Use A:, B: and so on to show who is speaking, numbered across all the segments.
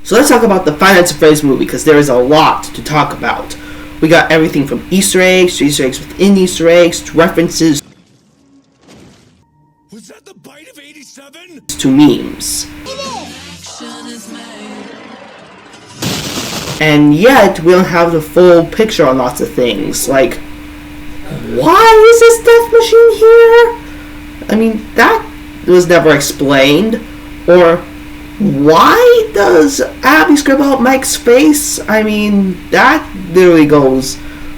A: So let's talk about the Five Nights at Freddy's movie, because there is a lot to talk about. We got everything from Easter eggs to Easter eggs within Easter eggs to references.
B: Was that the bite of 87?
A: To memes. And yet, we don't have the full picture on lots of things. Like, why is this death machine here? I mean, that was never explained. Or, why does Abby scribble out Mike's face? I mean, that literally goes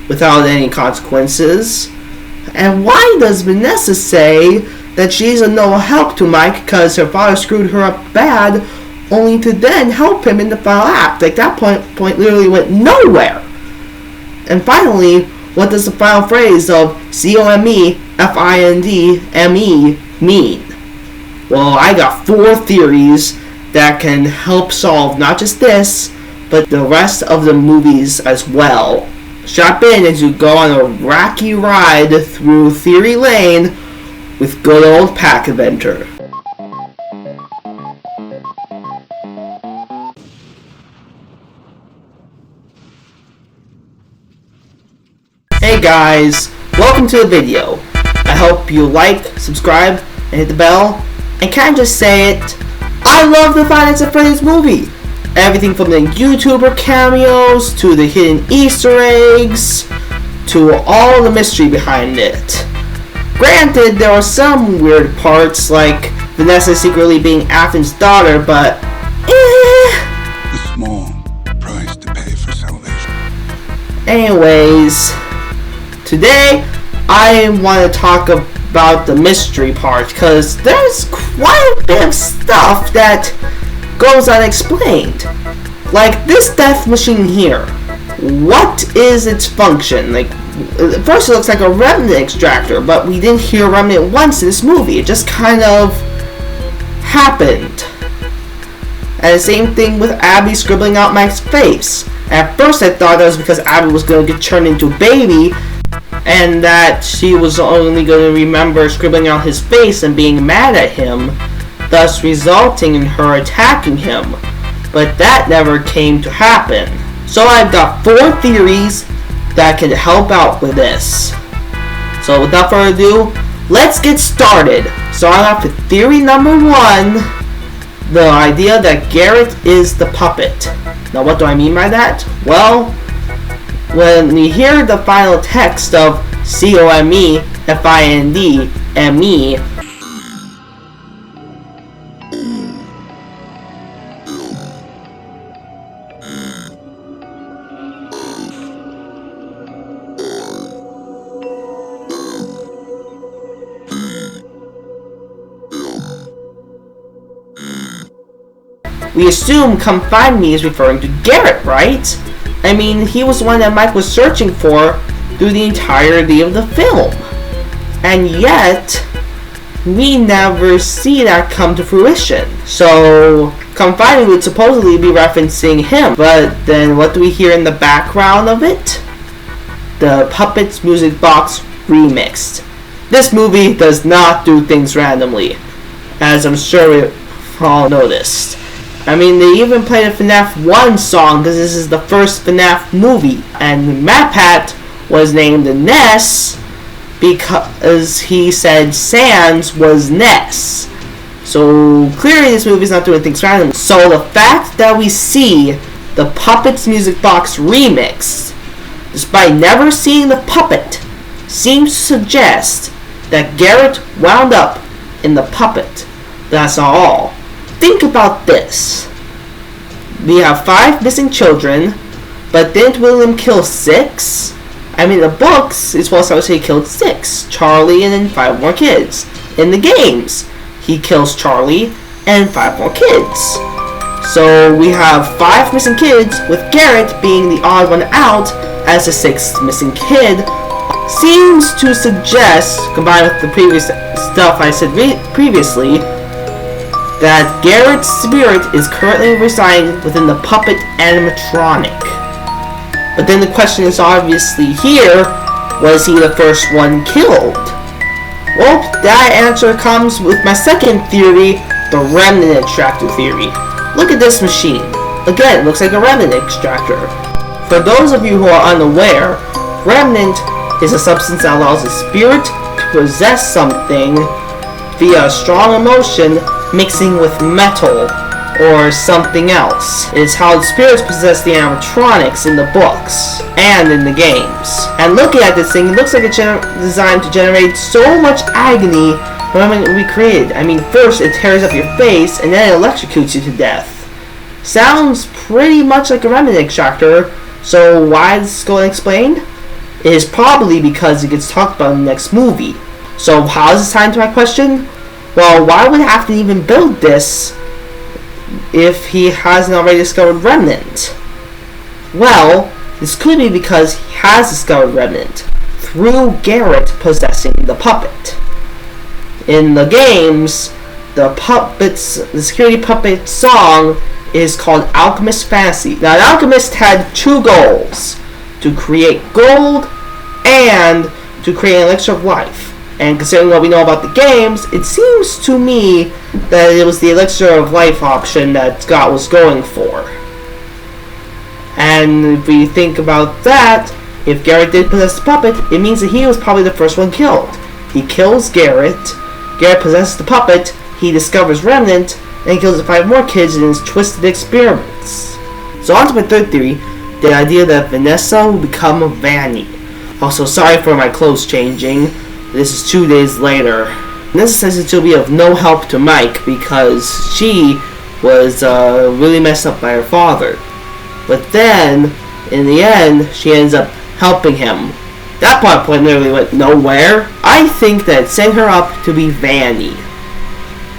A: without any consequences. And why does Vanessa say that she's a no help to Mike because her father screwed her up bad, only to then help him in the final act? Like, that point literally went nowhere. And finally, what does the final phrase of COME-FINDME mean? Well, I got 4 theories that can help solve not just this, but the rest of the movies as well. Strap in as you go on a wacky ride through Theory Lane with good old Pack Inventor. Hey guys, welcome to the video. I hope you like, subscribe, and hit the bell. And can I just say it? I love the Five Nights at Freddy's movie. Everything from the YouTuber cameos, to the hidden Easter eggs, to all the mystery behind it. Granted, there are some weird parts, like Vanessa secretly being Afton's daughter, but
B: A small price to pay for salvation.
A: Anyways, today I want to talk about the mystery part, because there's quite a bit of stuff that goes unexplained. Like this death machine here. What is its function? Like, at first it looks like a remnant extractor, but we didn't hear remnant once in this movie. It just kind of happened. And the same thing with Abby scribbling out Mike's face. At first I thought that was because Abby was going to get turned into a baby, and that she was only going to remember scribbling out his face and being mad at him, thus resulting in her attacking him. But that never came to happen. So I've got 4 theories that can help out with this. So without further ado, let's get started. So I'm up to theory number 1, the idea that Garrett is the puppet. Now what do I mean by that? Well, when we hear the final text of COME-FINDME, we assume "Come Find Me" is referring to Garrett, right? I mean, he was the one that Mike was searching for through the entirety of the film. And yet, we never see that come to fruition. So, "Come Find Me" would supposedly be referencing him. But then what do we hear in the background of it? The Puppets Music Box Remixed. This movie does not do things randomly, as I'm sure we've all noticed. I mean, they even played a FNAF 1 song because this is the first FNAF movie. And MatPat was named Ness because he said Sans was Ness. So clearly this movie's not doing things randomly. So the fact that we see the Puppets Music Box remix, despite never seeing the puppet, seems to suggest that Garrett wound up in the puppet. That's not all. Think about this. We have 5 missing children, but didn't William kill 6? I mean, the books, it's supposed to say he killed 6. Charlie and then 5 more kids. In the games, he kills Charlie and 5 more kids. So we have 5 missing kids, with Garrett being the odd one out as the 6th missing kid. Seems to suggest, combined with the previous stuff I said previously, that Garrett's spirit is currently residing within the puppet animatronic. But then the question is obviously here, was he the first one killed? Well, that answer comes with my second theory, the remnant extractor theory. Look at this machine. Again, it looks like a remnant extractor. For those of you who are unaware, remnant is a substance that allows a spirit to possess something via a strong emotion mixing with metal or something else. It is how the spirits possess the animatronics in the books and in the games. And looking at this thing, it looks like it's designed to generate so much agony when it will be created. I mean, first it tears up your face and then it electrocutes you to death. Sounds pretty much like a remnant extractor, so why is this going explained? It is probably because it gets talked about in the next movie. So how is this tied into my question? Well, why would he have to even build this if he hasn't already discovered remnant? Well, this could be because he has discovered remnant through Garrett possessing the puppet. In the games, the security puppet song is called Alchemist Fantasy. Now, the Alchemist had two goals: to create gold and to create an elixir of life. And considering what we know about the games, it seems to me that it was the elixir of life option that Scott was going for. And if we think about that, if Garrett did possess the puppet, it means that he was probably the first one killed. He kills Garrett, Garrett possesses the puppet, he discovers remnant, and he kills the 5 more kids in his twisted experiments. So on to my third theory, the idea that Vanessa will become a Vanny. Also, sorry for my clothes changing. This is 2 days later. Vanessa says that she'll be of no help to Mike because she was really messed up by her father. But then, in the end, she ends up helping him. That plot point literally went nowhere. I think that setting her up to be Vanny,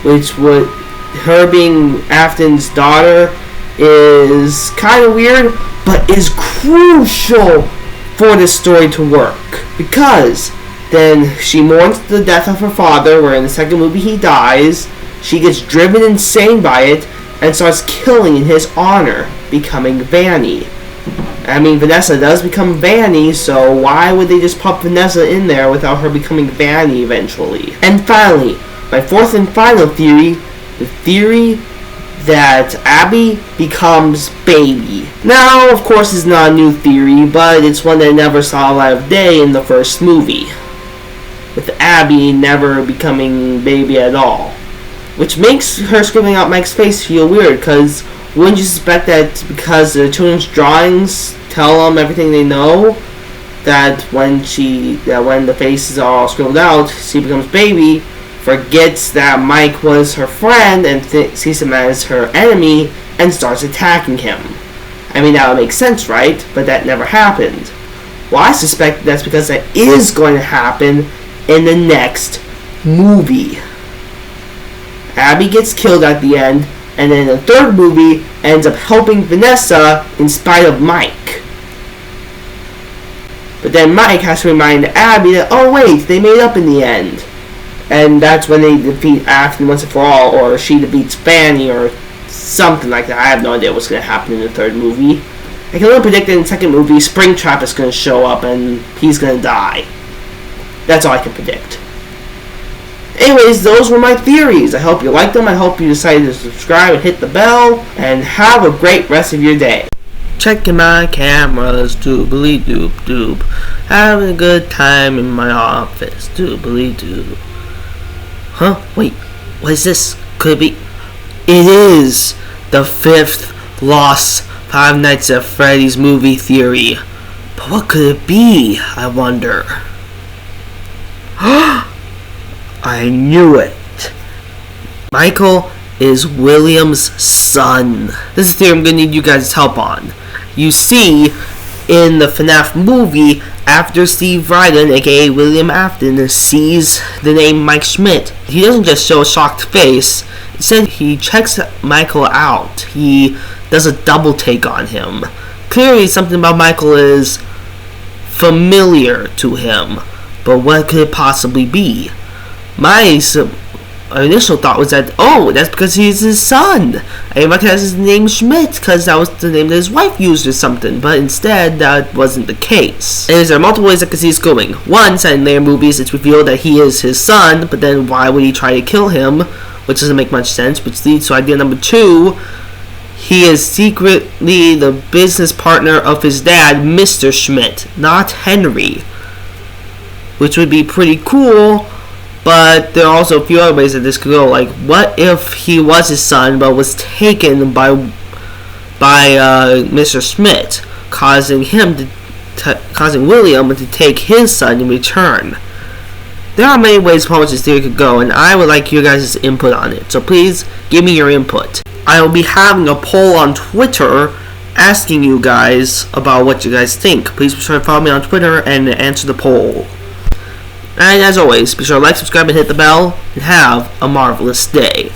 A: which would, her being Afton's daughter, is kind of weird, but is crucial for this story to work. Because then she mourns the death of her father, where in the second movie he dies. She gets driven insane by it and starts killing in his honor, becoming Vanny. I mean, Vanessa does become Vanny, so why would they just pop Vanessa in there without her becoming Vanny eventually? And finally, my fourth and final theory, the theory that Abby becomes Baby. Now, of course, it's not a new theory, but it's one that never saw light of day in the first movie, with Abby never becoming Baby at all. Which makes her screaming out Mike's face feel weird, because wouldn't you suspect that because the children's drawings tell them everything they know, that when the faces are all scribbled out, she becomes Baby, forgets that Mike was her friend and sees him as her enemy and starts attacking him. I mean, that would make sense, right? But that never happened. Well, I suspect that's because that is going to happen in the next movie. Abby gets killed at the end, and then the third movie ends up helping Vanessa in spite of Mike. But then Mike has to remind Abby that, oh wait, they made up in the end. And that's when they defeat Afton once and for all, or she defeats Fanny, or something like that. I have no idea what's going to happen in the third movie. I can only predict that in the second movie, Springtrap is going to show up and he's going to die. That's all I can predict. Anyways, those were my theories. I hope you liked them. I hope you decided to subscribe and hit the bell. And have a great rest of your day. Checking my cameras, doobly doop doop. Having a good time in my office, doobly doop. Huh? Wait, what is this? Could it be? It is the 5th Lost Five Nights at Freddy's movie theory. But what could it be, I wonder? I knew it. Michael is William's son. This is the theory I'm going to need you guys' help on. You see, in the FNAF movie, after Steve Ryden, aka William Afton, sees the name Mike Schmidt, he doesn't just show a shocked face. Instead, he checks Michael out. He does a double take on him. Clearly, something about Michael is familiar to him. But what could it possibly be? My initial thought was that, oh, that's because he's his son. I recognize his name Schmidt because that was the name that his wife used or something. But instead, that wasn't the case. And there are multiple ways I can see this going. One, in later movies, it's revealed that he is his son, but then why would he try to kill him? Which doesn't make much sense, which leads to idea number 2. he is secretly the business partner of his dad, Mr. Schmidt, not Henry. Which would be pretty cool, but there are also a few other ways that this could go. Like, what if he was his son but was taken by Mr. Schmidt, causing William to take his son in return? There are many ways upon which this theory could go, and I would like your guys' input on it. So please give me your input. I will be having a poll on Twitter asking you guys about what you guys think. Please be sure to follow me on Twitter and answer the poll. And as always, be sure to like, subscribe, and hit the bell, and have a marvelous day.